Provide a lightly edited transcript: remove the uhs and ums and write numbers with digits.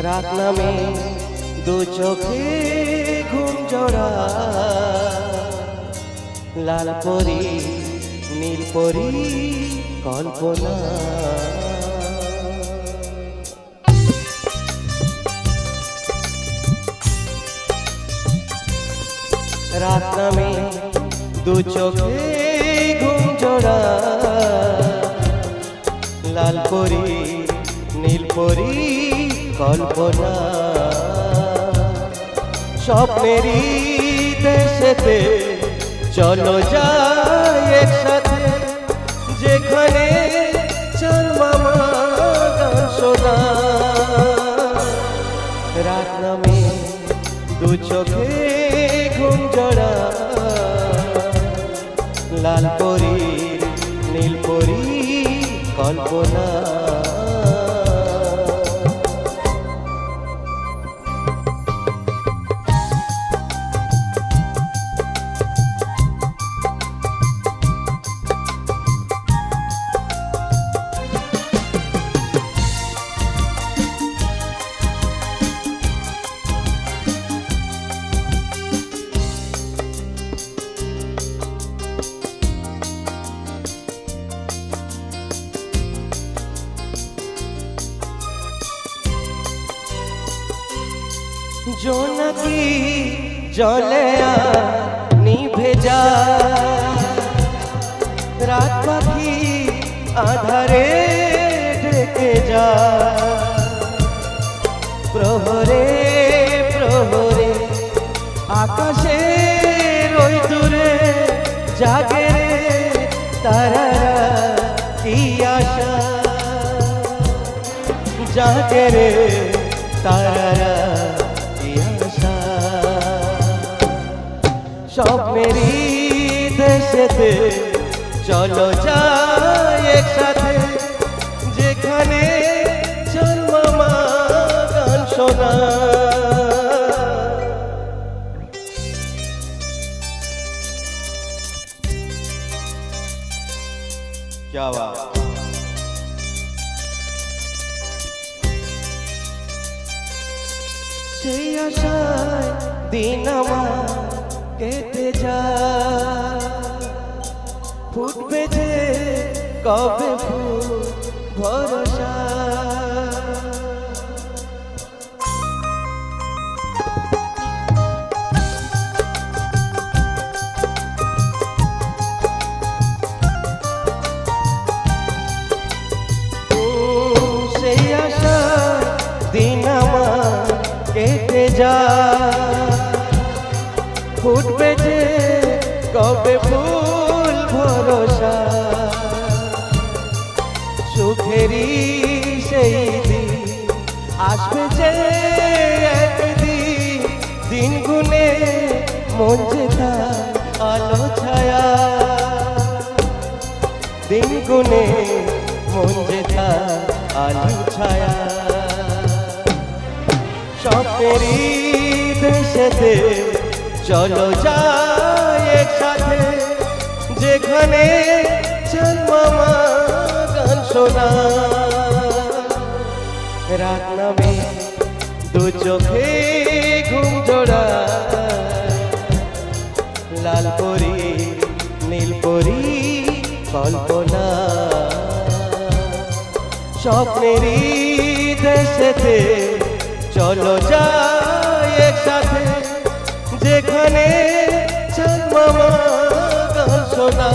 রাত নামে দু চোখে ঘুম জোড়া, লাল পরি নীল পরি কল্পনা। রাত নামে দু চোখে ঘুম জোড়া, লাল পরি নীল পরি কল্পনা। স্বপ্নেরই দেশেতে চলো যাই একসাথে, যেখানে চাঁদ মামা গান শোনা। রাত নামে দু চোখে ঘুম জোড়া, লাল পরি নীল পরি কল্পনা। জোনাকি জলে নিভে যায়, রাত পাখি আধারে ঢেকে যায়। প্রহরে প্রহরে আকাশে ওই দূরে জাগে তারারা, কি আশা জাগে রে তারারা। স্বপ্নেরই দেশেতে চলো যাই একসাথে, যেখানে চাঁদ মামা গান শোনা। क्या बात। সেই আশায় দিন আমার কেটে যায়, ফুটবে যে কবে ফুল ভরসা। সেই আশা দিন আমার কেটে যায়, ফুটবে যে কবে ফুল ভরসা। সুখেরই সেই দিন আসবে যে একদিন, দিন গুনে মন যেতা আলো ছায়া। দিন গুনে মন যেতা আলো ছায়া। স্বপ্নেরই দেশেতে চলো যাই একসাথে, যেখানে চাঁদ মামা গান শোনা। রাত নামে দু চোখে ঘুম জোড়া, লাল পরি নীল পরি কল্পনা। স্বপ্নেরই দেশেতে চলো যাই একসাথে, যেখানে চাঁদ মামা গান শোনা।